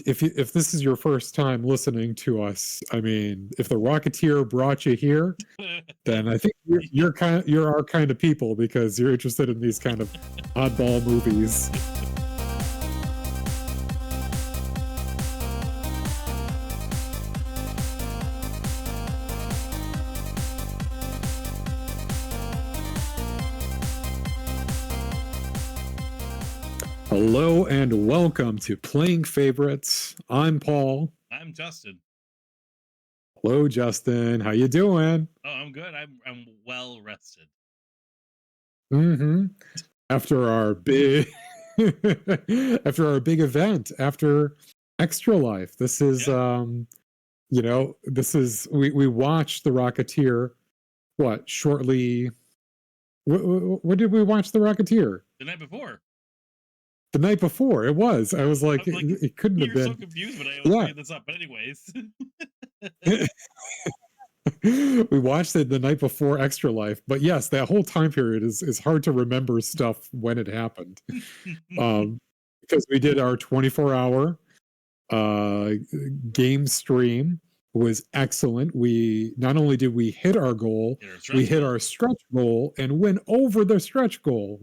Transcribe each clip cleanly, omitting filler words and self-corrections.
if this is your first time listening to us, I mean, if the Rocketeer brought you here, then I think you're our kind of people because you're interested in these kind of oddball movies. Hello and welcome to Playing Favorites. I'm Paul. I'm Justin. Hello, Justin. How you doing? Oh, I'm good. I'm well rested. Mm-hmm. After our big event, after Extra Life. This is this is we watched The Rocketeer shortly when did we watch The Rocketeer? The night before. The night before. It was. I was like, it couldn't have been. You're so confused when I was bringing this up, but anyways. We watched it the night before Extra Life, but yes, that whole time period is hard to remember stuff when it happened. Because we did our 24-hour game stream. Was excellent. We not only did we hit our goal, we hit our stretch goal and went over the stretch goal.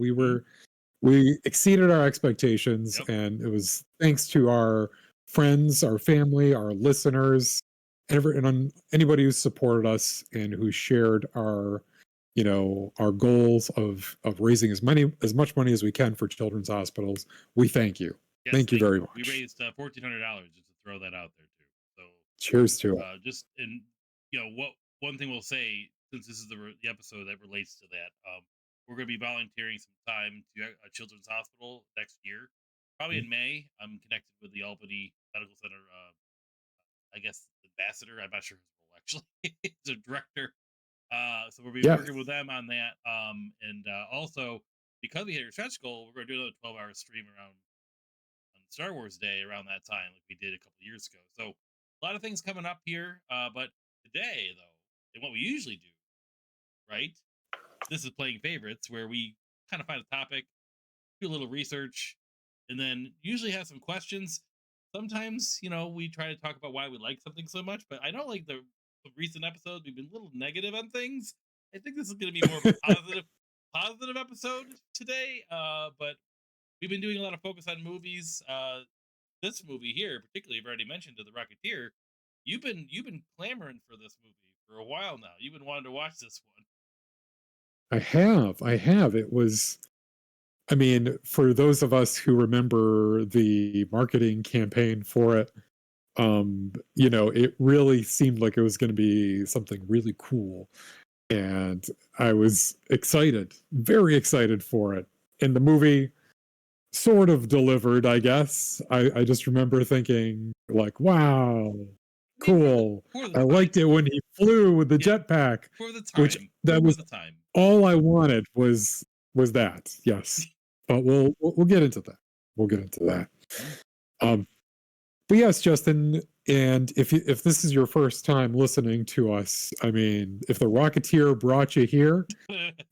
We exceeded our expectations, and it was thanks to our friends, our family, our listeners, and anybody who supported us and who shared our goals of raising as much money as we can for children's hospitals. We thank you. Yes, thank you very much. We raised $1,400 just to throw that out there too. So cheers to it. Just one thing we'll say, since this is the episode that relates to that, we're going to be volunteering some time to a children's hospital next year, probably in May. I'm connected with the Albany Medical Center. I guess ambassador. I'm not sure his role actually. He's a director. So we'll be working with them on that. And also, because we hit our stretch goal, we're going to do another 12-hour stream on Star Wars Day around that time, like we did a couple of years ago. So a lot of things coming up here. But today, though, and what we usually do, right? This is Playing Favorites, where we kind of find a topic, do a little research, and then usually have some questions. Sometimes, we try to talk about why we like something so much, but I know like the recent episodes, we've been a little negative on things. I think this is going to be more of a positive episode today. But we've been doing a lot of focus on movies. This movie here, particularly, I've already mentioned, The Rocketeer. You've been clamoring for this movie for a while now. You've been wanting to watch this one. I have. It was, I mean, for those of us who remember the marketing campaign for it, it really seemed like it was going to be something really cool. And I was excited, very excited for it. And the movie sort of delivered, I guess. I just remember thinking, like, wow, cool. I liked it when he flew with the jetpack. For the time. Which that was the time. All I wanted was that, yes. But we'll get into that. We'll get into that. But yes, Justin, and if this is your first time listening to us, I mean, if the Rocketeer brought you here,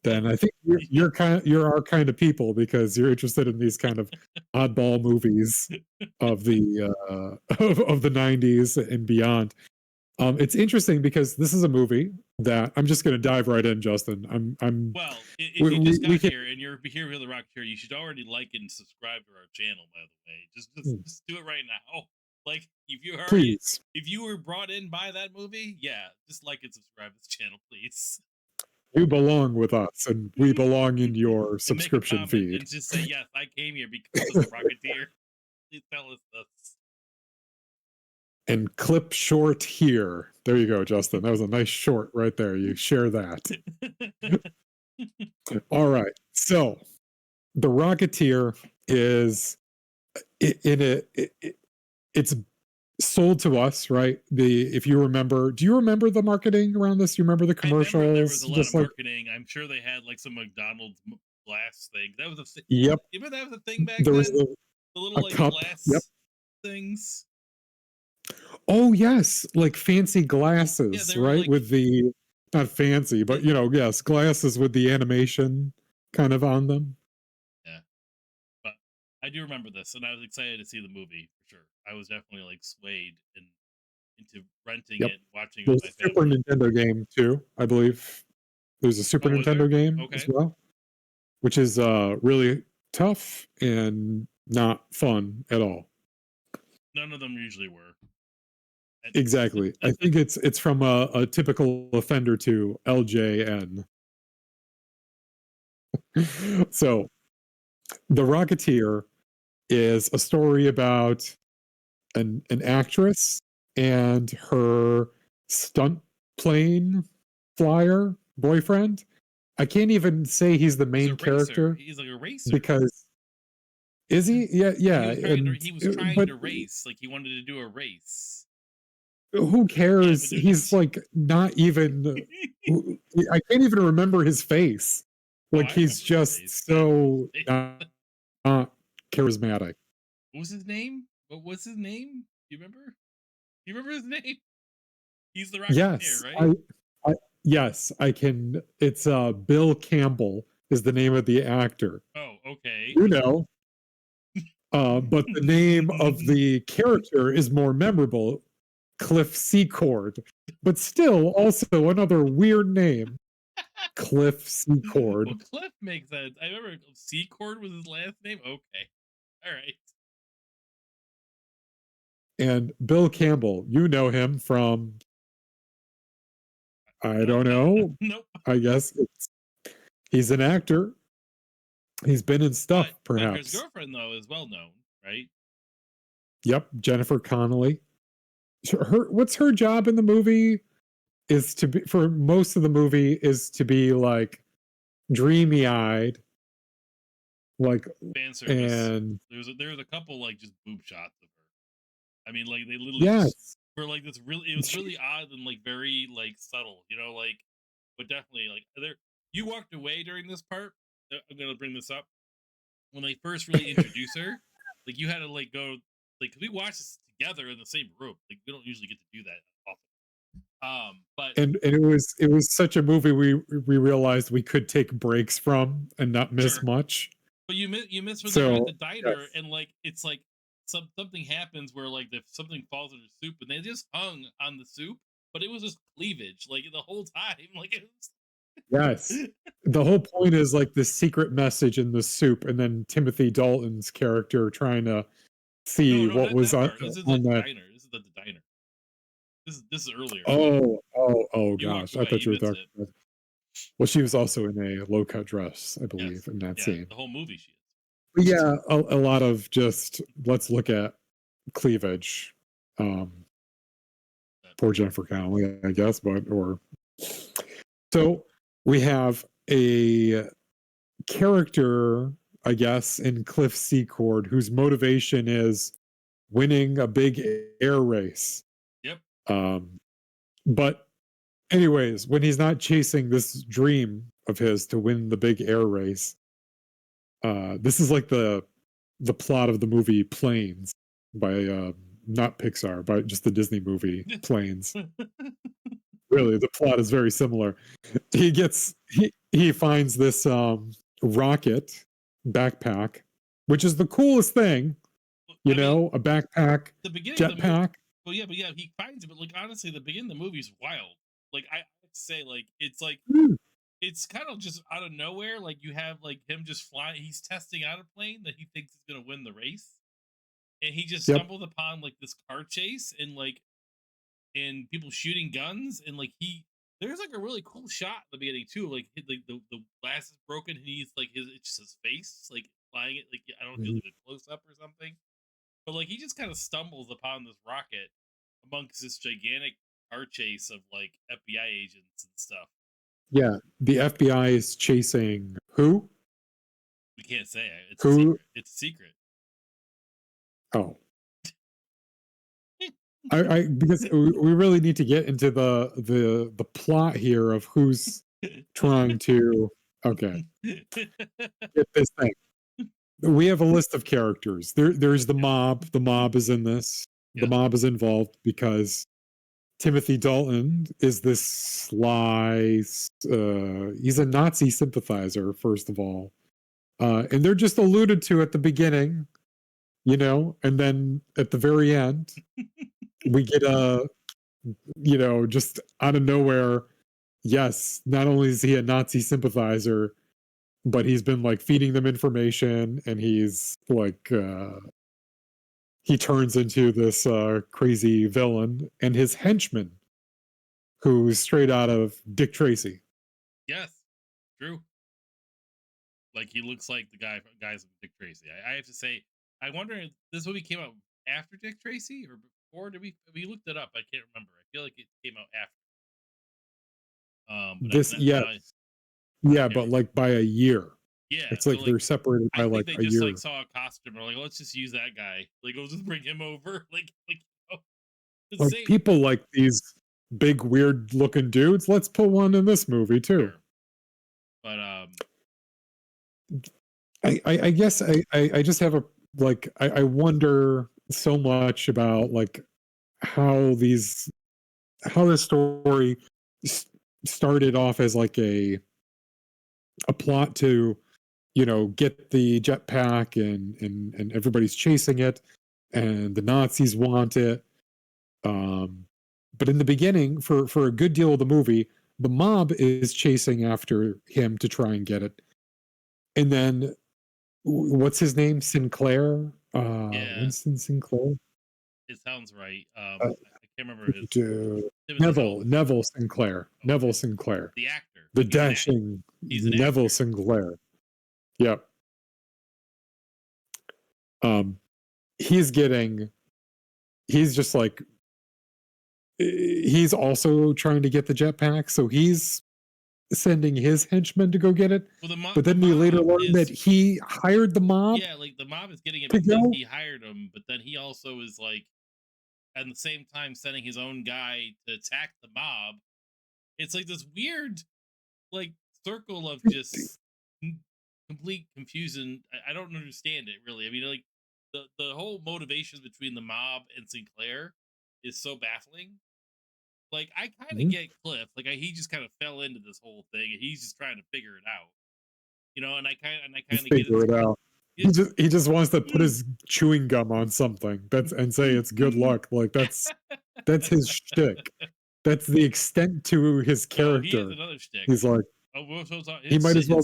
then I think you're our kind of people because you're interested in these kind of oddball movies of the of the 90s and beyond. It's interesting because this is a movie that I'm just going to dive right in, Justin. Well, if you just got here and you're here with the Rocketeer, you should already like and subscribe to our channel. By the way, just do it right now. Like if you were brought in by that movie, just like and subscribe to this channel, please. You belong with us, and we belong in your subscription feed. And just say yes, I came here because of the Rocketeer. Please tell us this. And clip short here. There you go, Justin. That was a nice short right there. You share that. All right. So, The Rocketeer is it's sold to us, right? If you remember, do you remember the marketing around this? Do you remember the commercials? I remember there was a lot of marketing. I'm sure they had like some McDonald's glass thing. That was a thing. Yep. You remember that was a thing back then? Was the little like cup, glass things. Oh yes, like fancy glasses, right? Like, with the not fancy, but yes, glasses with the animation kind of on them. Yeah, but I do remember this, and I was excited to see the movie for sure. I was definitely like swayed and into renting Yep. it, watching it with There's my a Super family. Nintendo game too, I believe. There's a Super Oh, was Nintendo there? game as Okay. well, which is really tough and not fun at all. None of them usually were. And Exactly. I think it's from a typical offender to LJN. So the Rocketeer is a story about an actress and her stunt plane flyer boyfriend. I can't even say he's the he's a main racer. character He's like a racer. because is he? Yeah, He yeah, was trying to and he was trying but to race, like he wanted to do a race. who Yeah, cares? but there's He's like not even. I can't even remember his face. oh, Like I he's remember his face. just I remember his so face. not charismatic. What was his name? What was his name? You remember? You remember his name? He's the Rocketeer, Yes, right? I yes, I can. It's Bill Campbell is the name of the actor. Oh, okay. You know, but the name of the character is more memorable, Cliff Secord. But still, also another weird name, Cliff Well, Secord. Cliff makes sense. I remember Secord was his last name. Okay, all right. And Bill Campbell, you know him from, I don't know, Nope. I guess he's an actor. He's been in stuff, But his perhaps. girlfriend though is well known, right? Yep, Jennifer Connelly. What's her job in the movie is to be for most of the movie is to be like dreamy eyed, like Fan service. and There was a couple like just boob shots of her. I mean, like they literally just yes, were like this really. It was she, really odd and like very like subtle, like. But definitely like there. You walked away during this part. I'm gonna bring this up when they first really introduce her. Like you had to like go like 'cause we watched this together in the same room. Like we don't usually get to do that often. But and it was such a movie we realized we could take breaks from and not miss sure. much. But you miss when they were at So the diner yes, and like it's like something happens where like if something falls in the soup and they just hung on the soup, but it was just cleavage like the whole time. Like it yes. was The whole point is like the secret message in the soup, and then Timothy Dalton's character trying to no, see no, what not was that part. This is at on the that. diner. This is at the diner. This is earlier. Oh You walked gosh, I away. thought You you were missed talking it. about well, she was also in a low cut dress, I believe, Yes. in that Yeah. scene. The whole movie she is. But yeah, a lot of just let's look at cleavage. Um, poor Jennifer Connelly, I guess, but or so we have a character, I guess, in Cliff Secord whose motivation is winning a big air race. Yep. Um, but anyways, when he's not chasing this dream of his to win the big air race, this is like the plot of the movie Planes by not Pixar, but just the Disney movie Planes. Really, the plot is very similar. He finds this rocket backpack, which is the coolest thing, I mean, a backpack, the beginning of the movie. jetpack. Well, yeah, but yeah, he finds it. But like honestly, the beginning of the movie is wild. Like I have to say, like Mm, it's kind of just out of nowhere. Like you have like him just flying. He's testing out a plane that he thinks is gonna win the race, and he just yep. stumbled upon like this car chase and people shooting guns and like he. There's like a really cool shot at the beginning too. Like the glass is broken and he's like it's just his face like flying it. Like I don't know if it was Mhm. like a close up or something, but like he just kind of stumbles upon this rocket amongst this gigantic car chase of like FBI agents and stuff. Yeah, the FBI is chasing who? We can't say it. It's a Who? secret. It's a secret. Oh, I because we really need to get into the plot here of who's trying to. Okay, get this thing. We have a list of characters. There's the Yep. mob. The mob is in this. The Yes. mob is involved because Timothy Dalton is this sly. He's a Nazi sympathizer, first of all, and they're just alluded to at the beginning. And then at the very end, we get a, just out of nowhere, yes, not only is he a Nazi sympathizer, but he's been like feeding them information and he's like he turns into this crazy villain and his henchman who's straight out of Dick Tracy. Yes, true. Like he looks like the guys from Dick Tracy. I have to say, I wonder if this movie came out after Dick Tracy or before. Did we looked it up? I can't remember. I feel like it came out after. But This now I yeah, can't but remember. like by a year. Yeah, It's so like like they're separated by I think like they a just like year. saw a costume or like let's just use that guy. Like we'll just bring him over. Like the Like same. people like these big weird looking dudes. Let's put one in this movie too. Sure, but I guess I just have a like I wonder so much about like how these how this story s- started off as like a plot to get the jetpack and everybody's chasing it and the Nazis want it. Um, but in the beginning, for a good deal of the movie, the mob is chasing after him to try and get it, and then what's his name? Sinclair, yeah, Winston Sinclair, it sounds right. uh, I can't remember him as an elf. Neville Sinclair, Okay, Neville Sinclair, the actor. the He's an dashing he's an Neville actor. Sinclair. Yep. Um, he's getting. He's just like he's also trying to get the jetpack, so he's sending his henchmen to go get it. Well, But the then we later mob learn that is he hired the mob yeah, like the mob is getting it to because go. he hired him, but then he also is like at the same time sending his own guy to attack the mob. It's like this weird like circle of just complete confusion. I don't understand it really. I mean, like the whole motivations between the mob and Sinclair is so baffling. Like I kind of Mhm. get Cliff, like he just kind of fell into this whole thing, and he's just trying to figure it out, and I kind of get Figure it out. it. He just wants to put his chewing gum on something that's and say it's good luck. Like that's his shtick. That's the extent to his No, he has character. another shtick. He's like Oh, well, so he might as well.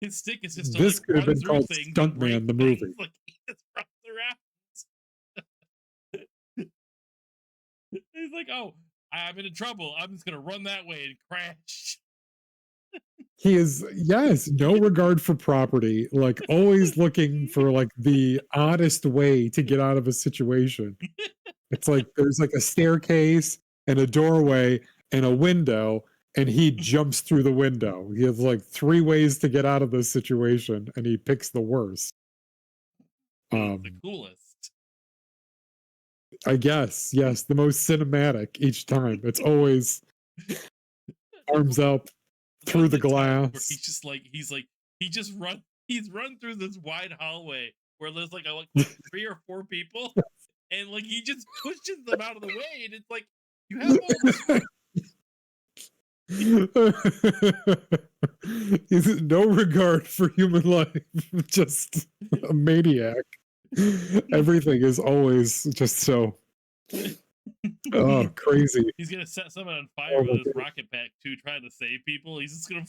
his stick is just to like This could have run been through called things and break Stuntman the things. movie. Like he just runs around. He's like, oh, I'm in trouble. I'm just gonna run that way and crash. He is, yes, no regard for property, like always looking for like the oddest way to get out of a situation. It's like there's like a staircase and a doorway and a window, and he jumps through the window. He has like three ways to get out of this situation, and he picks the worst. It's the Um, coolest. I guess, yes, the most cinematic each time. It's always arms up through What's the the time where glass. he just he's run through this wide hallway where there's like three or four people and like he just pushes them out of the way and it's like you have all this room. He's no regard for human life, just a maniac. Everything is always just so crazy. He's gonna set someone on fire Oh with my his god. rocket pack too, trying to save people. He's just gonna.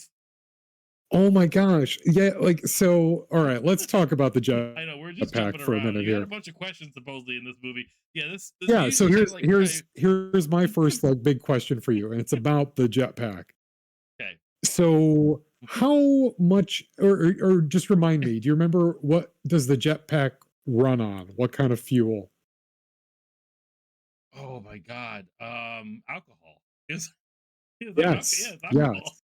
Oh my gosh. Yeah, like so all right, let's talk about the I know we're just jetpack jumping for a around. minute You had a here. bunch of questions supposedly in this movie. Yeah, this Yeah, so music kind of like here's my first like big question for you, and it's about the jetpack. okay. So how much or just remind me, do you remember what does the jetpack run on? What kind of fuel? Oh my god. Alcohol. It's like okay, yeah, Yes, it's alcohol. yes.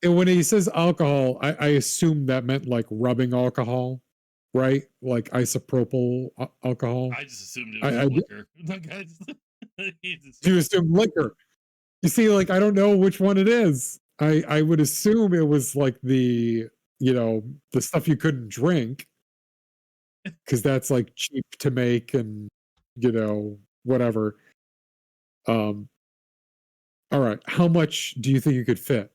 And when he says alcohol, I assume that meant like rubbing alcohol, right? Like isopropyl alcohol. I just assumed it was I just liquor. Like I just, he just- do assume liquor. You see, like I don't know which one it is. I would assume it was like the stuff you couldn't drink because that's like cheap to make and whatever. Um, all right, how much do you think you could fit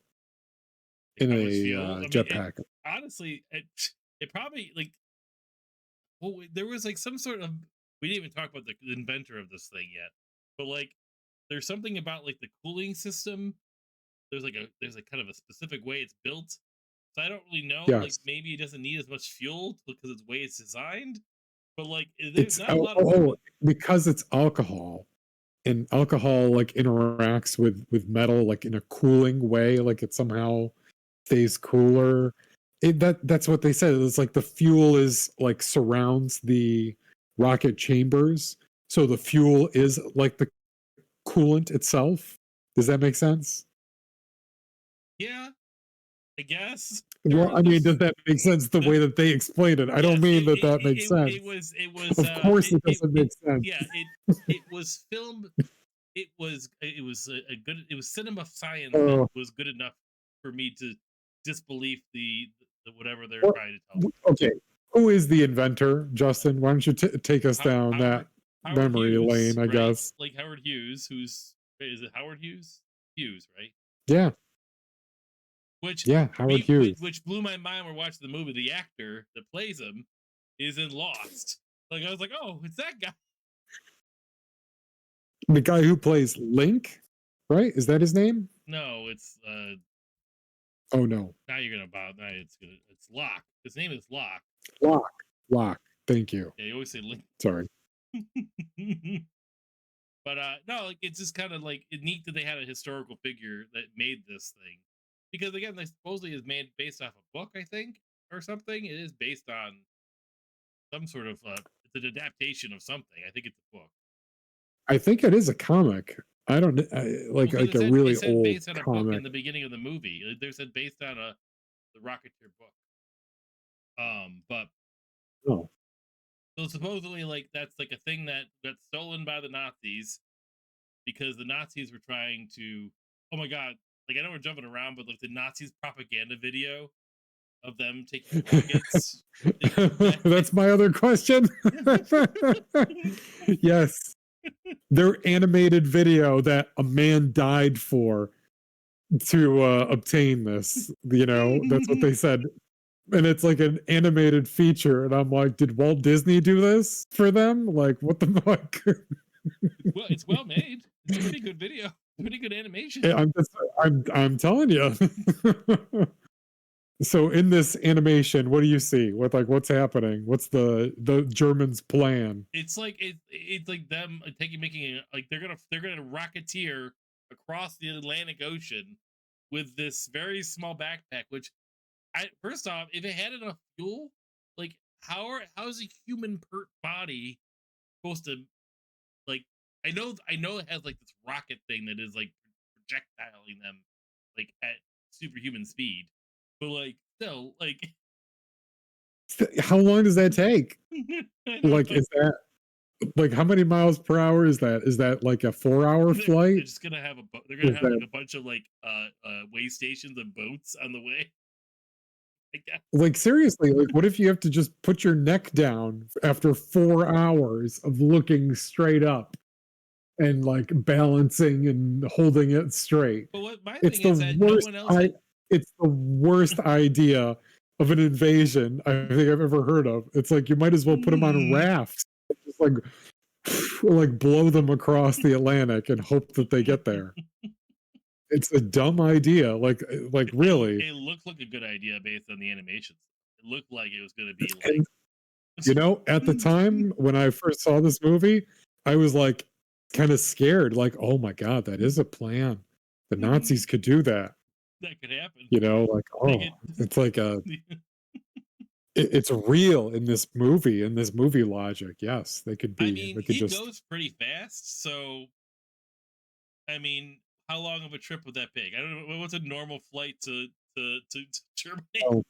like in how much a fuel? I mean, jetpack? honestly, it probably like there was like some sort of, we didn't even talk about the inventor of this thing yet, but like there's something about like the cooling system. There's like kind of a specific way it's built. So I don't really know. Like Yes. maybe it doesn't need as much fuel because it's the way it's designed. But like there's It's not a lot of because it's alcohol, and alcohol, like, interacts with metal, like, in a cooling way, like, it somehow stays cooler. That's what they said. It's like the fuel is, like, surrounds the rocket chambers, so the fuel is like the coolant itself. Does that make sense? yeah, I guess Well, I mean, does that make sense the the way that they explained it? I don't yes, mean that that makes it sense. was it was Of course it doesn't it make sense. yeah it was filmed. It was a good, it was cinema science that Oh, was good enough for me to disbelieve the whatever they're well, trying to tell me. okay. Who is the inventor, Justin? Why don't you take us down that Howard memory Hughes, lane, I right? guess? Like Howard Hughes, who's, is it Howard Hughes? Hughes, right? Yeah, Which yeah, Howard Hughes. which blew my mind. We're watching the movie. The actor that plays him is in Lost. Like I was like, oh, it's that guy. The guy who plays Link, right? Is that his name? No, it's Oh no. now you're gonna bow. Now it's Locke. His name is Locke. Locke. Locke. Thank you. Yeah, you always say Link. Sorry. But no, like it's just kind of like neat that they had a historical figure that made this thing, because again, they supposedly is made based off a book, I think, or something. It is based on some sort of it's an adaptation of something. I think it's a book. I think it is a comic. I don't Well, because like a it really said old based on a book in comic. the beginning of the movie. They said based on a the Rocketeer book. But Oh. so supposedly like that's like a thing that got stolen by the Nazis because the Nazis were trying to. Oh my god! Like I know we're jumping around, but like the Nazis propaganda video of them taking rockets. Back That's my other question. Yes, their animated video that a man died for to obtain this. That's what they said, and it's like an animated feature. And I'm like, did Walt Disney do this for them? Like, what the fuck? It's well made. It's a pretty good video. Pretty good animation. I'm telling you. So in this animation, what do you see? What's happening? What's the Germans' plan? It's like them like they're gonna rocketeer across the Atlantic Ocean with this very small backpack. Which I first off, if it had enough fuel, like how's a human body supposed to like? I know it has like this rocket thing that is like projectiling them like at superhuman speed, but like still like How long does that take? I don't Like, know. is that like how many miles per hour is that? Is that like a 4 hour They're flight? just gonna have a they're gonna Is have like that a bunch of like way stations and boats on the way. I guess. like seriously? Like, what if you have to just put your neck down after 4 hours of looking straight up and like balancing and holding it straight? But what my It's thing the is that no worst. one else had. It's the worst idea of an invasion I think I've ever heard of. It's like you might as well put them on rafts, just like blow them across the Atlantic and hope that they get there. It's a dumb idea. Like really. It looked like a good idea based on the animations. It looked like it was gonna be like. And at the time when I first saw this movie, I was like kind of scared. Like, oh my god, that is a plan. The Nazis could do that. That could happen. Like, Like oh, it's like it's real in this movie logic. Yes, I they mean, could he just goes pretty fast, so I mean, how long of a trip would that take? I don't know. What's a normal flight to Germany? oh,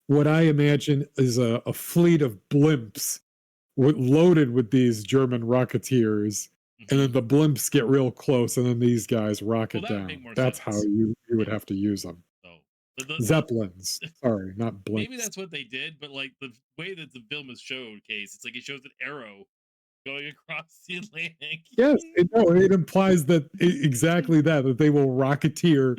what I imagine is a fleet of blimps loaded with these German rocketeers, and Hmm. then the blimps get real close, and then these guys Well, rocket that would make down. more That's how sense. you would Yeah. have to use them. So Zeppelins. Sorry, not maybe blimps. that's what they did, but like the way that the film is showcased, it's like it shows an arrow going across the Atlantic. Yes, it implies that exactly that they will rocketeer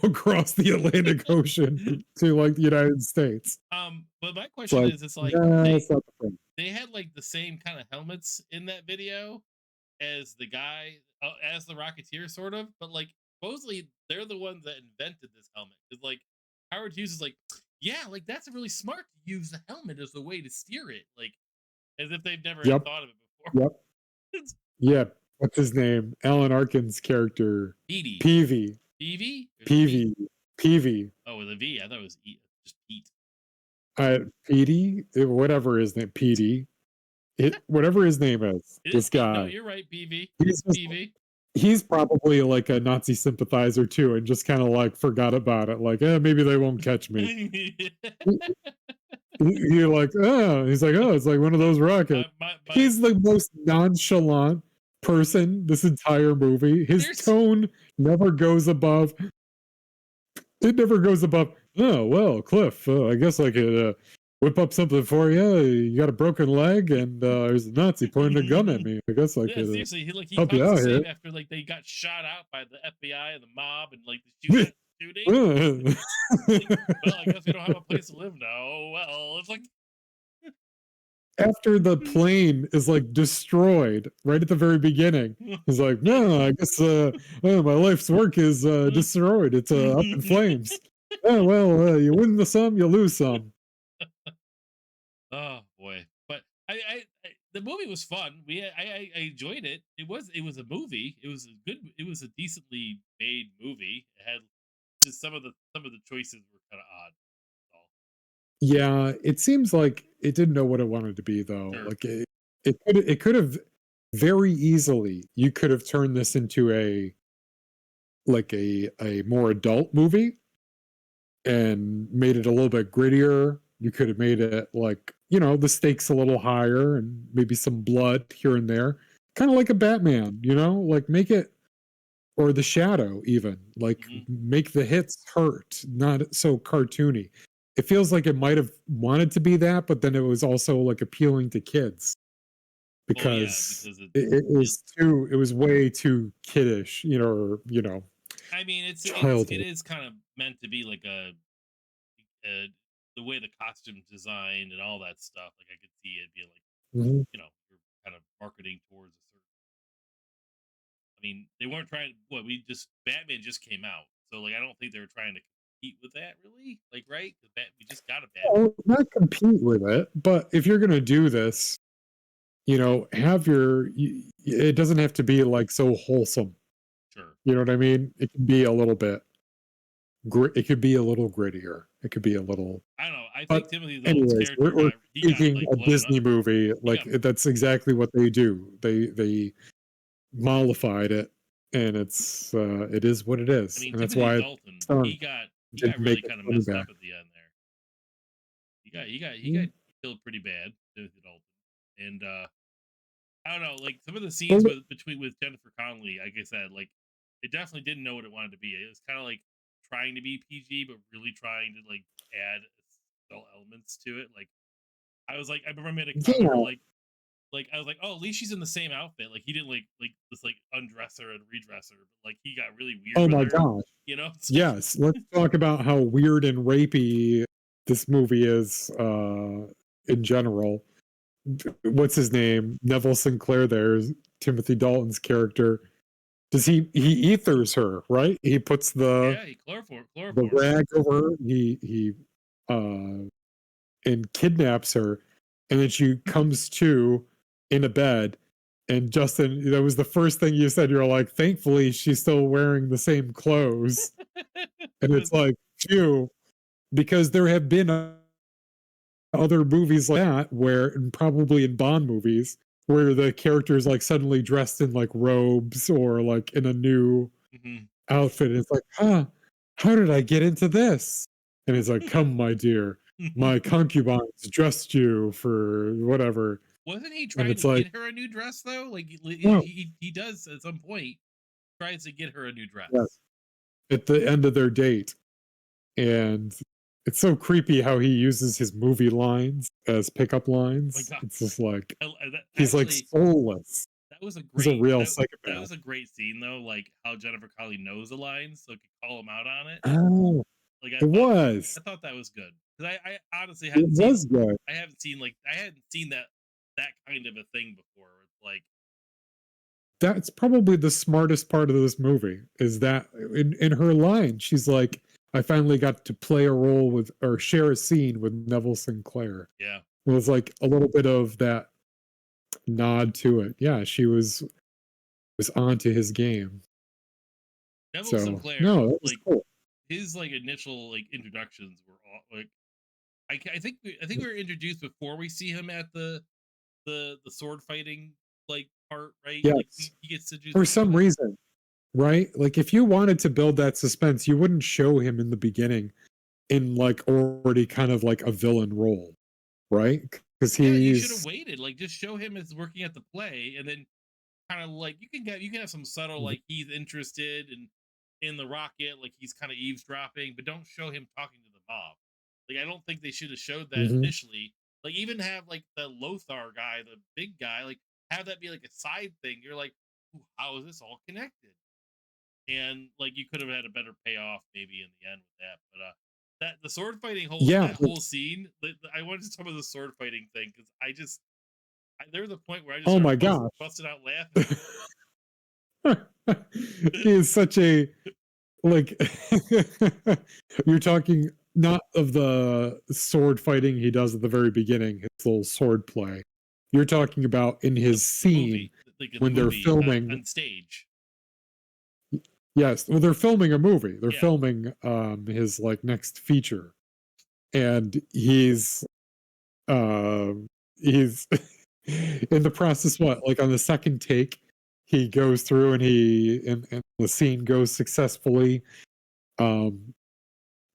across the Atlantic Ocean to like the United States. But my It's question like, is, it's like no, they that's not the thing. they had like the same kind of helmets in that video as the guy, as the Rocketeer, sort of. But like, supposedly they're the ones that invented this helmet. Because like Howard Hughes is like, yeah, like that's really smart to use the helmet as a way to steer it, like as if they've never had Yep. thought of it before. Yep. It's Yep. What's his name? Alan Arkin's character, Petey. Peavy. Peavy? There's a P. Peavy. Peavy. Oh, with a V. I thought it was just Pete. Petey, whatever his name, Petey, whatever his name is, It is this Pete. No, guy, you're right, PV. he's It's just, PV. he's probably like a Nazi sympathizer too, and just kind of like forgot about it. Like, maybe they won't catch me. He like, he's like, oh, it's like one of those rockets. My He's the most nonchalant person this entire movie. His there's tone never goes above. It never goes above. Oh well, Cliff. I guess I could whip up something for you. You got a broken leg, and there's a Nazi pointing a gun at me. I guess I yeah, could seriously, he help you comes to out here. save after like they got shot out by the FBI and the mob and like the shooting. Like, well, I guess we don't have a place to live now. Oh, well, it's like After the plane is like destroyed right at the very beginning, he's like, "No, I guess well, my life's work is destroyed. It's up in flames. Oh well, you win the some, you lose some." oh boy. But the movie was fun. I enjoyed it. It was a movie. It was a good. It was a decently made movie. It had just some of the choices were kind of odd. So, Yeah, it seems like it didn't know what it wanted to be though. sure. Like it could have very easily you could have turned this into a more adult movie and made it a little bit grittier. You could have made it like, the stakes a little higher and maybe some blood here and there. Kind of like a Batman, like make it, or the Shadow even, like Hmm. make the hits hurt, not so cartoony. It feels like it might have wanted to be that, but then it was also like appealing to kids Well, yeah, because because it it was it was way too kiddish, or, I mean, it childish. is kind of meant to be like a the way the costume designed and all that stuff. Like I could see it being like, Mhm. you're kind of marketing towards a certain. I mean, they weren't trying. What we just Batman just came out, so like I don't think they were trying to compete with that really. Like right, we just got a Batman. Well, not compete with it, but if you're gonna do this, have it doesn't have to be like so wholesome. Sure. You know what I mean? It can be a little bit it could be a little grittier. It could be a little, I don't know. I think but Timothy Dalton's anyways, character we're he got speaking like a blown up. Disney movie, He like got that's exactly what they do. They mollified it, and it is what it I is, mean, and that's Timothy why it's Dalton, done. he Didn't got make really its kind of money messed back. up at the end there. He got Mm. killed pretty bad, Timothy Dalton, and I don't know, like some of the scenes Well, with Jennifer Connelly, like I said, like it definitely didn't know what it wanted to be. It was kind of like trying to be PG, but really trying to like add adult elements to it. Like I remember I made a comment where yeah. like I was like, oh, at least she's in the same outfit. Like he didn't like just like undress her and redress her, but like he got really weird Oh with my her. gosh. You know, it's like Yes. Let's talk about how weird and rapey this movie is in general. What's his name? Neville Sinclair there's Timothy Dalton's character. Does he ethers her, right? He puts yeah, he the chloroforms her. rag over her. He uh and kidnaps her, and then she comes to in a bed. And Justin, that was the first thing you said. You're like, thankfully, she's still wearing the same clothes. And But it's like, phew, because there have been other movies like that where, and probably in Bond movies, where the character's like suddenly dressed in like robes or like in a new mhm. outfit. And it's like, how did I get into this? And it's like, come, my dear, my concubines dressed you for whatever. Wasn't he And trying to it's like, get her a new dress though? Like no, he does at some point tries to get her a new yes, dress. at the end of their date. And it's so creepy how he uses his movie lines as pickup My lines. God, It's just like, he's like actually, soulless. that was a He's a great real that psychopath. was a great scene though. Like how Jennifer Connelly knows the lines, so could call him out on it. Oh, Like it was. I thought that was good because I honestly It was good. I hadn't seen that that kind of a thing before. It's like, That's probably the smartest part of this movie is that in her line, she's like, I finally got to play a role with or share a scene with Neville Sinclair. yeah, It was like a little bit of that nod to it. Yeah, she was onto his game. Neville So Sinclair, no, that was like cool. his like initial like introductions were all like I think we were introduced before we see him at the sword fighting like part, right? Like Yes. he gets introduced For before some that. reason, right? Like if you wanted to build that suspense, you wouldn't show him in the beginning in like already kind of like a villain role, right? Because Yeah, you should have he's waited. Like just show him as working at the play, and then kind of like you can have some subtle like he's interested in the rocket, like he's kind of eavesdropping, but don't show him talking to the mob. Like I don't think they should have showed that mhm. initially. Like even have like the Lothar guy, the big guy, like have that be like a side thing. You're like, "Ooh, how is this all connected?" And like you could have had a better payoff maybe in the end with that. But that the sword fighting whole Yeah, that whole scene, I wanted to talk about the sword fighting thing because there was a point where I just oh started my gosh. busting out laughing. He is such a like you're talking not of the sword fighting he does at the very beginning, his little sword play. You're talking about in the his scene movie, like in the when they're movie filming. on stage. Yes, well, they're filming a movie. They're Yeah, filming his like next feature, and he's in the process. What like on the second take, he goes through and and the scene goes successfully. Um,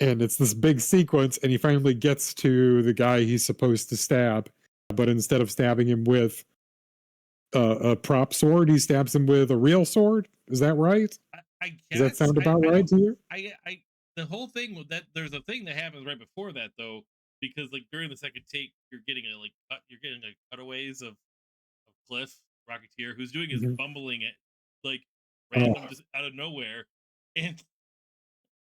and it's this big sequence, and he finally gets to the guy he's supposed to stab, but instead of stabbing him with a prop sword, he stabs him with a real sword. Is that right? I Does that guess sound about I right don't to you? I the whole thing with that. There's a thing that happens right before that though, because like during the second take, you're getting a you're getting like cutaways of Cliff Rocketeer who's doing his Mhm. bumbling at like random Oh, just out of nowhere, and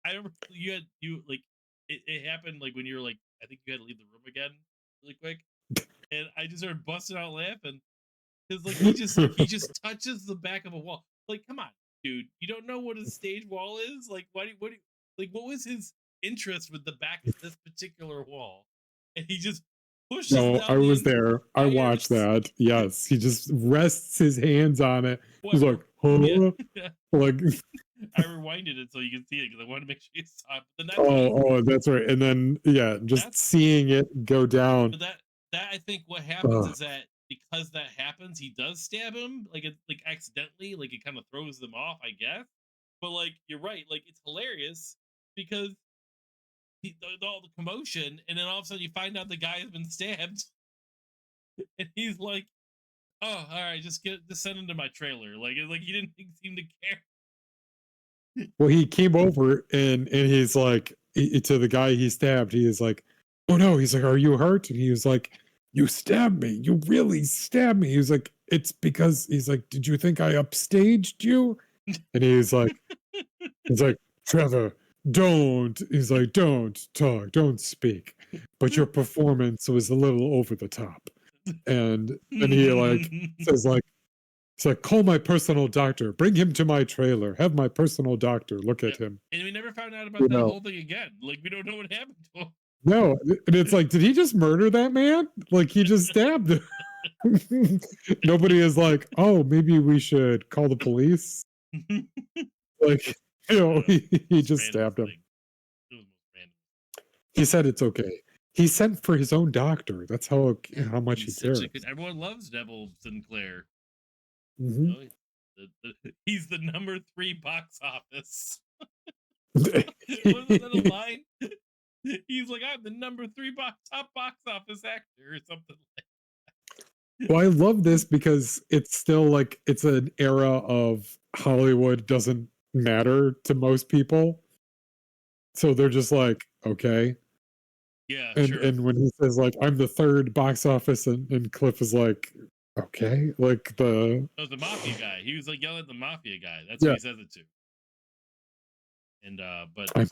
I remember you like it happened like when you were like I think you had to leave the room again really quick, and I just started busting out laughing because like he just touches the back of a wall. Like, come on, dude, you don't know what a stage wall is? Like, like what was his interest with the back of this particular wall? And he just pushes no, I down the was there. I entire watched that. Yes, he just rests his hands on it. He's like, yeah. huh? Like, I rewinded it so you can see it because I wanted to make sure you saw it. But then oh, that's right. And then, yeah, just that's seeing it go down. but that I think what happens Uh, is that because that happens, he does stab him like it like accidentally, like it kind of throws them off, I guess. But like you're right, like it's hilarious because all the commotion, and then all of a sudden you find out the guy has been stabbed, and he's like, "Oh, all right, just send him to my trailer." Like it's like he didn't seem to care. well, he came over and he's like, to the guy he stabbed, he is like, oh no, he's like, are you hurt? And he was like, you stabbed me. You really stabbed me. He was like, it's because he's like, did you think I upstaged you? And he's like, Trevor, don't. He's like, don't talk, don't speak. But your performance was a little over the top. And then he like says like, it's like, call my personal doctor, bring him to my trailer, have my personal doctor look Yeah, at him. and we never found out You about that know, whole thing again. Like we don't know what happened to him. no, and it's like, did he just murder that man? Like he just stabbed him. Nobody is like, oh, maybe we should call the police. Like, I don't know. he Most just randomest stabbed him. thing. It was most random. He said it's okay. He sent for his own doctor. That's Yeah, how much he he's such a cares. good. Everyone loves Neville Sinclair. Mhm. Oh, he's the number three box office. Wasn't that a line? He's like, I'm the number three top box office actor or something. Well, I love this because it's still like it's an era of Hollywood doesn't matter to most people. So they're just like, okay. Yeah, sure. And when he says like I'm the third box office and Cliff is like, okay, like the That was the mafia guy. He was like yelling at the mafia guy. That's who yeah, he says it to. And but I,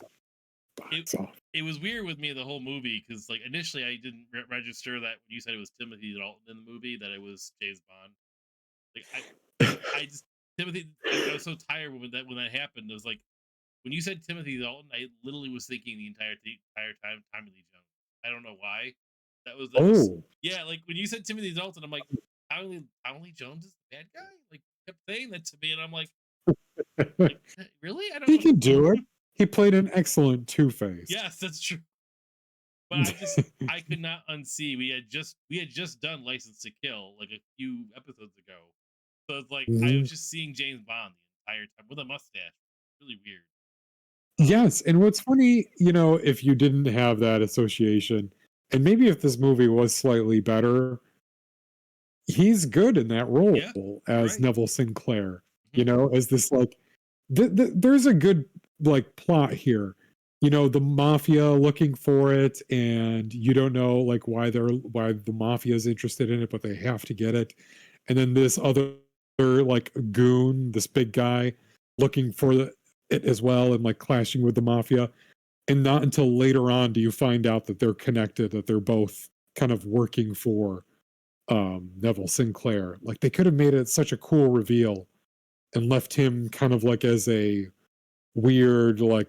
it box office. it was weird with me the whole movie because like initially I didn't register that when you said it was Timothy Dalton in the movie that it was James Bond. Like I just Timothy. I was so tired when that happened. I was like, when you said Timothy Dalton, I literally was thinking the entire time Tommy Lee Jones. I don't know why. That was Oh. yeah. Like when you said Timothy Dalton, I'm like Tommy Lee Jones is the bad guy. Like kept saying that to me, and I'm like really? I don't He know. can do it. He played an excellent Two-Face. Yes, that's true. But I could not unsee. We had just done License to Kill like a few episodes ago. So it's like I was Mhm. just seeing James Bond the entire time with a mustache. Really weird. Um, Yes, and what's funny, if you didn't have that association, and maybe if this movie was slightly better, he's good in that yeah, role you're as right. Neville Sinclair, Mhm. as this like there's a good like plot here. The mafia looking for it and you don't know like why the mafia is interested in it, but they have to get it. And then this other like goon, this big guy looking for it as well and like clashing with the mafia. And not until later on do you find out that they're connected, that they're both kind of working for Neville Sinclair. Like they could have made it such a cool reveal and left him kind of like as a weird, like,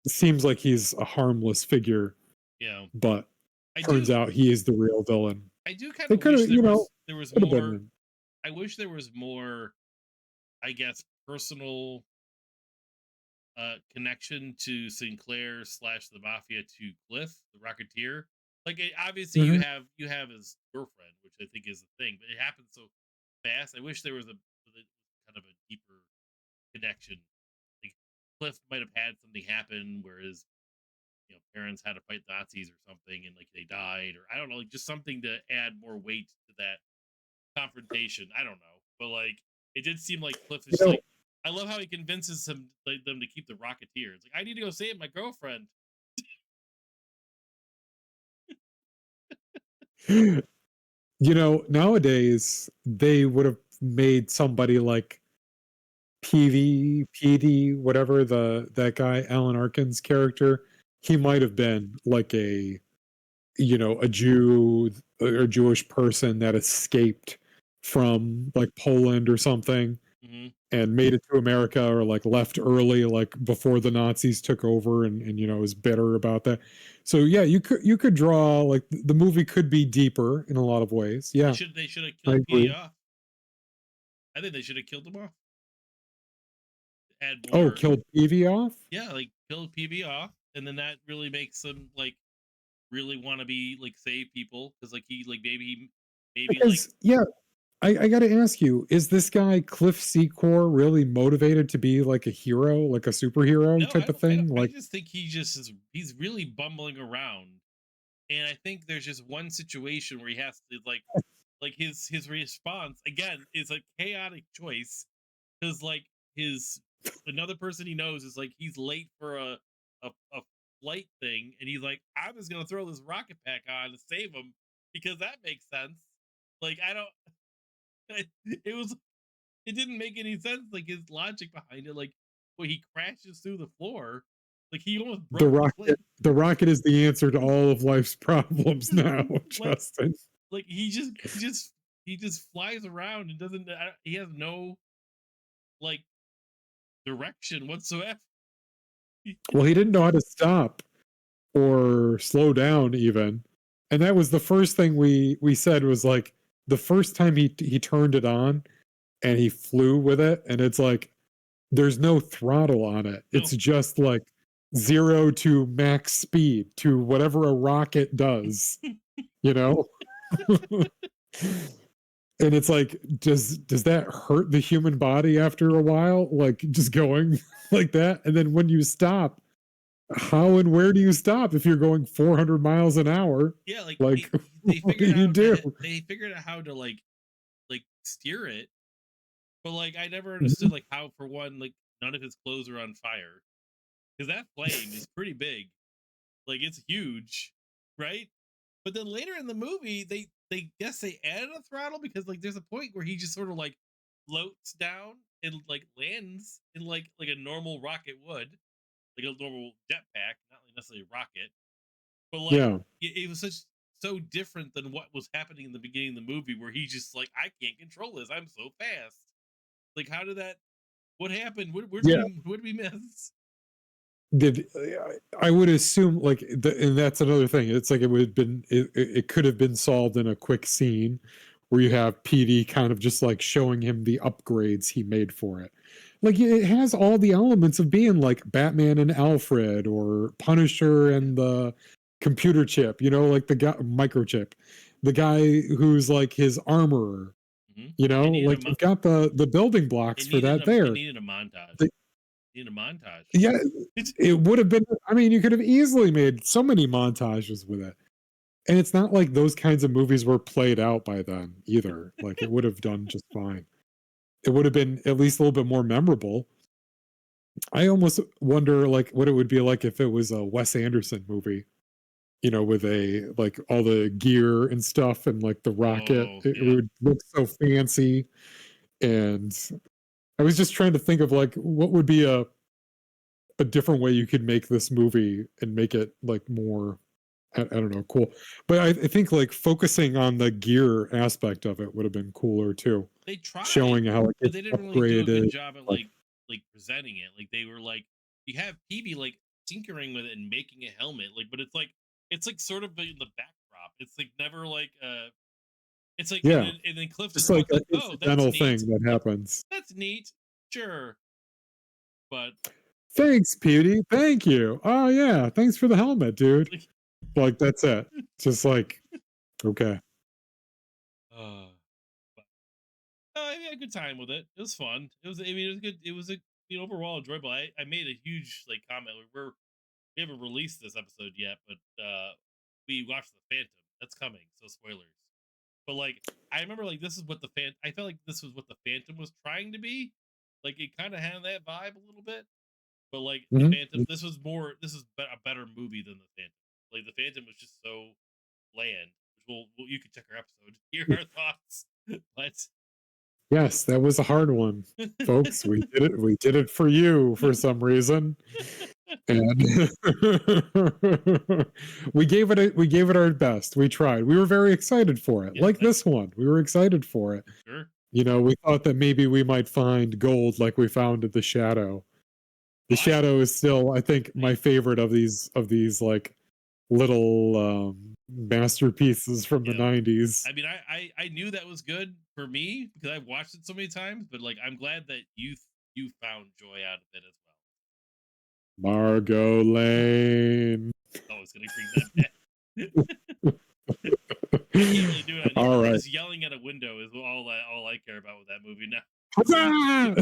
seems like he's a harmless figure, Yeah, but I turns do. out he is the real villain. I do kind They of could wish have, there was could have more. been. I wish there was more. I guess personal connection to Sinclair slash the mafia to Cliff, the Rocketeer. Like obviously Mhm. you have his girlfriend, which I think is the thing, but it happens so fast. I wish there was kind of a deeper connection. Like Cliff might have had something happen where his parents had to fight Nazis or something, and like they died, or I don't know, like just something to add more weight to that confrontation. I don't know, but like it did seem like Cliff is You just know, like. I love how he convinces them to keep the Rocketeer. It's like I need to go save my girlfriend. nowadays they would have made somebody like PD, whatever that guy Alan Arkin's character. He might have been like a Jew or Jewish person that escaped from like Poland or something Hmm. and made it to America or like left early, like before the Nazis took over and is bitter about that. So yeah, you could draw like the movie could be deeper in a lot of ways. Yeah, They should have I killed PD agree. off. I think they should have killed him off. Add Oh, more, killed Evie off? yeah, like kill PB off, and then that really makes them like really want to be like save people because like he like maybe like Because yeah, I got to ask you: is this guy Cliff Secor really motivated to be like a hero, like a superhero no, type of I don't. thing? I Like, just think he's really bumbling around, and I think there's just one situation where he has to like his response again is a chaotic choice because like his another person he knows is like he's late for a flight thing and he's like I'm just gonna throw this rocket pack on to save him because that makes sense. Like I don't. It was it didn't make any sense. Like his logic behind it. Like when he crashes through the floor, like he almost the broke the rocket, plane. the rocket is the answer to all of life's problems now, like Justin. like he just flies around and doesn't. He has no like direction whatsoever. Well, he didn't know how to stop or slow down even, and that was the first thing we said was like the first time he turned it on and he flew with it, and it's like there's no throttle on it. It's No. just like 0 to max speed to whatever a rocket does, you know? And it's like, does that hurt the human body after a while? Like just going like that? And then when you stop, how and where do you stop if you're going 400 miles an hour? Yeah, like Like, they what do figured you out do? they figured out how to like steer it, but like I never understood Mhm. like how for one like none of his clothes are on fire because that plane is pretty big. Like it's huge, right? But then later in the movie, they guess they added a throttle because like there's a point where he just sort of like floats down and like lands in like a normal rocket would. like a normal jetpack, not like necessarily a rocket. But like Yeah. it was such so different than what was happening in the beginning of the movie, where he's just like, I can't control this. I'm so fast. Like, how did that? What happened? Yeah. What did we miss? Did I would assume like and that's another thing. It's like it would have been it could have been solved in a quick scene where you have PD kind of just like showing him the upgrades he made for it. Like it has all the elements of being like Batman and Alfred or Punisher Yeah. and the computer chip, like the guy microchip, the guy who's like his armorer, It needed a like you've got the building blocks for that it there. needed a montage. It needed a montage. Yeah, It's it would have been, I mean, you could have easily made so many montages with it. And it's not like those kinds of movies were played out by then either. Like it would have done just fine. It would have been at least a little bit more memorable. I almost wonder like what it would be like if it was a Wes Anderson movie, with a like all the gear and stuff and like the rocket. oh It yeah. would look so fancy. And I was just trying to think of like what would be a different way you could make this movie and make it like more, I don't know, cool. But I think like focusing on the gear aspect of it would have been cooler too, They tried, showing how it but gets they didn't really do a good upgraded. job at Like, like presenting it. Like they were like, you have PB like tinkering with it and making a helmet, like, but it's like sort of in the backdrop. It's like never like it's like yeah, and then Cliff just just like goes an like, oh, that's incidental neat. thing that happens. That's neat. Sure. But Thanks, Petey. Thank you. Oh yeah, thanks for the helmet, dude. like Like that's it. Just like okay. uh but, I had a good time with it. It was fun. It was, I mean, it was good. It was a, overall enjoyable. I made a huge like comment. We haven't released this episode yet, but we watched the Phantom. That's coming, so spoilers. But like, I remember like this is what the fan. I felt like this was what the Phantom was trying to be. Like it kind of had that vibe a little bit. But like the Mhm. Phantom, this was more. This is a better movie than the Phantom. Like the Phantom was just so bland. Which you could check our episode. Hear our thoughts. But Yes, that was a hard one, folks. We did it. We did it for you for some reason. And we gave it our best. We tried. We were very excited for it. yeah, Like this one. We were excited for it. sure. We thought that maybe we might find gold like we found at the Shadow. The Oh, Shadow is still, I think, I my favorite of these like little masterpieces from the yeah. 90s. I mean, I knew that was good for me because I've watched it so many times. But like, I'm glad that you found joy out of it as well. Margot Lane. I was gonna bring that back. I can't really do it on here. All right. Just yelling at a window is all I care about with that movie now. Huzzah!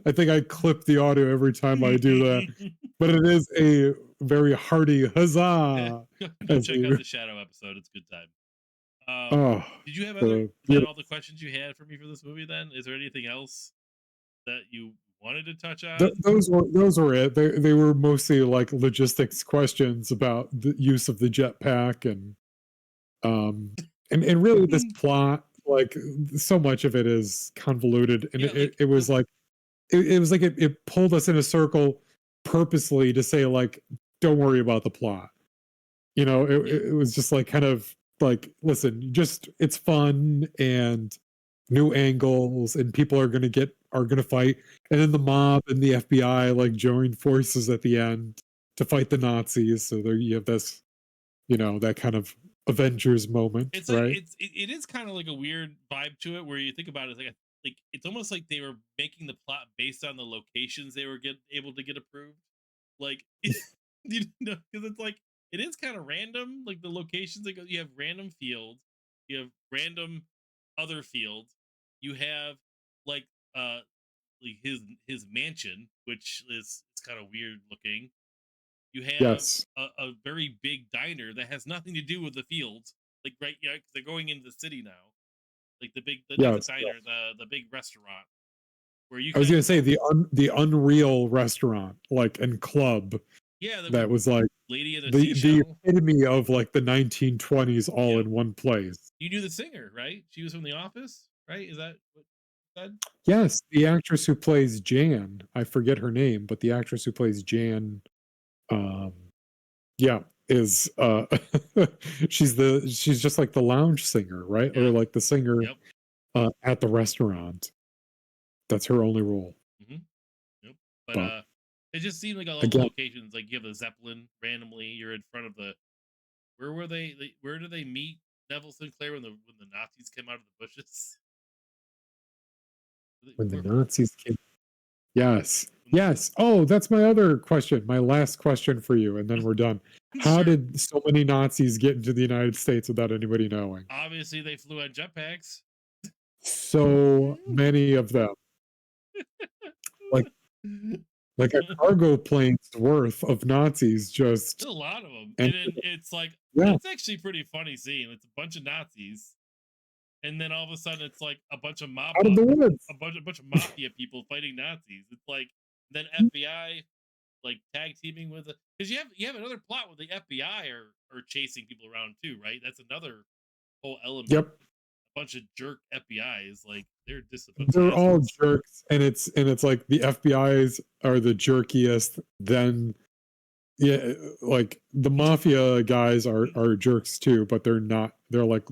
I think I clip the audio every time I do that, but it is a very hearty Yeah, huzzah. go As check out we, the Shadow episode. It's a good time. oh, Did you have other? the Is that beautiful. all the questions you had for me for this movie? Then is there anything else that you wanted to touch Th- on? those were those were it. They were mostly like logistics questions about the use of the jetpack um and really this plot, like so much of it is convoluted, and Yeah, it, like it was like it was like it pulled us in a circle purposely to say like don't worry about the plot. yeah, It was just like kind of like listen, just it's fun and new angles and people are gonna fight, and then the mob and the FBI like join forces at the end to fight the Nazis, so there you have this, that kind of Avengers moment, it's like right? it is kind of like a weird vibe to it where you think about it, it's like it's almost like they were making the plot based on the locations they were get able to get approved. Like you know, because it's like it is kind of random. Like the locations, like you have random fields, you have random other fields, you have like like his mansion, which is it's kind of weird looking. You have Yes, a very big diner that has nothing to do with the fields. Like right, yeah, because they're going into the city now. Like not the yes, diner, yes. the big restaurant where you I can was gonna actually say the Unreal restaurant, like and club yeah, that that with was like Lady in a the Seashell. epitome of like the 1920s all Yeah, in one place. you knew the singer, right? She was from The Office, right? Is that what? Said Yes, the actress who plays Jan, I forget her name, but the actress who plays Jan, um, yeah, is, she's just like the lounge singer, right? Or yeah, like the singer, yep, at the restaurant. That's her only role. hmm yep. But But it just seemed like all the again, locations, like you have the Zeppelin randomly. You're in front of the where were they where do they meet Neville Sinclair when the Nazis came out of the bushes? when the Where, Nazis came, yes. when Yes. Oh, that's my other question, my last question for you, and then we're done. How sure. did so many Nazis get into the United States without anybody knowing? Obviously, they flew on jetpacks. So many of them, like like a cargo plane's worth of Nazis just There's a lot of them, and entered. then it's like Yeah, that's actually pretty funny seeing. It's a bunch of Nazis, and then all of a sudden it's like out of the woods. a bunch of mafia people fighting Nazis. It's like then FBI like tag teaming with it because you have another plot where the FBI are chasing people around too, right? That's another whole element. Yep. A bunch of jerk FBI's like they're just a bunch of They're all assholes. jerks, and it's like the FBI's are the jerkiest, then yeah, like the mafia guys are jerks too, but they're like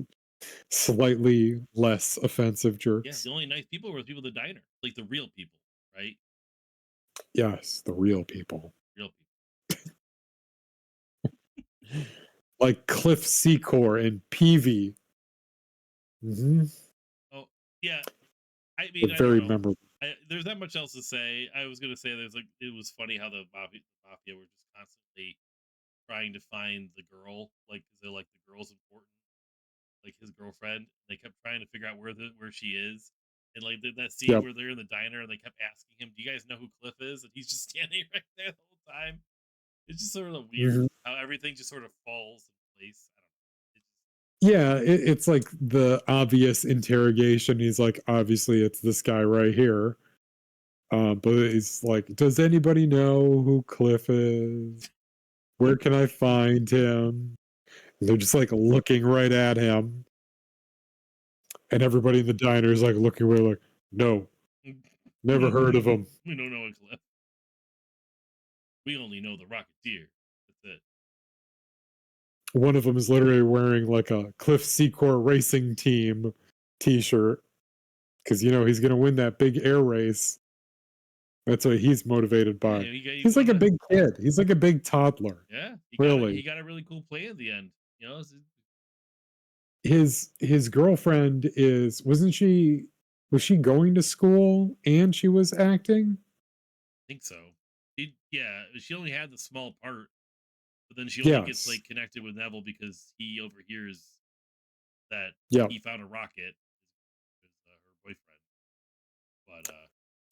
slightly less offensive Yeah, jerks. the only nice people were the people at the diner, like the real people, right? Yes, the real people. Real people. Like Cliff Secor and Peavy. Mhm. Oh yeah, I They're mean I don't very know. memorable. There's not much else to say. I was gonna say there's like it was funny how the mafia were just constantly trying to find the girl, like 'cause they're like the girl's important, like his girlfriend. They kept trying to figure out where she is, and like that scene Yep. where they're in the diner and they kept asking him, "Do you guys know who Cliff is?" And he's just standing right there the whole time. It's just sort of Mhm. weird how everything just sort of falls in place. I don't know. It just, Yeah, it's like the obvious interrogation. He's like, obviously, it's this guy right here. But he's like, does anybody know who Cliff is? Where can I find him? And they're just like looking right at him, and everybody in the diner is like looking away, like, no, never heard of him. we don't know a Cliff. We only know the Rocketeer. That's it. One of them is literally wearing like a Cliff Secor Racing Team T-shirt because he's gonna win that big air race. That's what he's motivated Yeah, by. he He's like won a a big kid. He's like a big toddler. yeah. He Really. got a really cool play at the end. You know, His girlfriend is wasn't she was she going to school and she was acting? think so. Yeah, she only had the small part, but then she only gets Yes. like connected with Neville because he overhears that Yeah. he found a rocket. Is her boyfriend,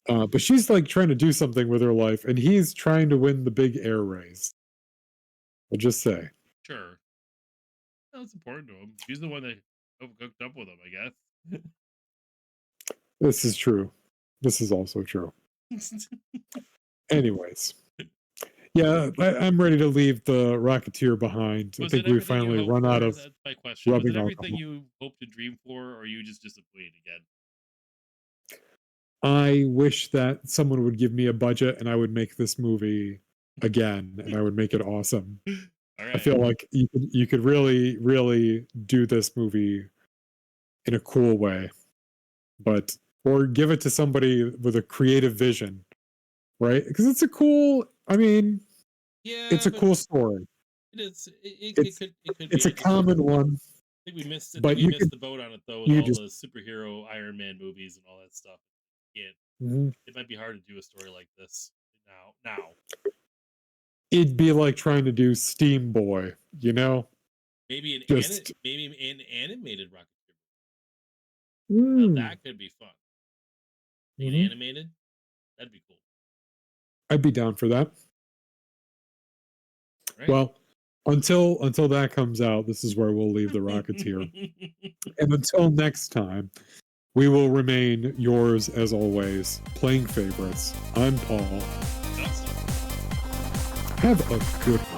but But she's like trying to do something with her life, and he's trying to win the big air race. I'll just say sure, that's important to him. She's the one that hooked up with him, I guess. this is true. This is also true. Anyways, yeah, I'm ready to leave the Rocketeer behind. I Was think it we everything you finally hoped run out for? of That's my question. Was it rubbing everything alcohol. you hoped to dream for, or are you just disappointed again? I wish that someone would give me a budget and I would make this movie again, and I would make it awesome. All I right. feel like you could really, really do this movie in a cool way, but or give it to somebody with a creative vision, right? Because it's a cool. I mean, it's Yeah, a but cool story. it is. It's It could it's be. a common one, I think but we missed the boat on it though with you all just the superhero Iron Man movies and all that stuff. It mhm. it might be hard to do a story like this now. Now It'd be like trying to do Steam Boy, you know? Just maybe an animated Rocketeer. Now mm, that could be fun. An mhm. animated, that'd be cool. I'd be down for that. Right. Well, until that comes out, this is where we'll leave the Rocketeer. And until next time, we will remain yours as always, playing favorites. I'm Paul. Justin. Have a good one.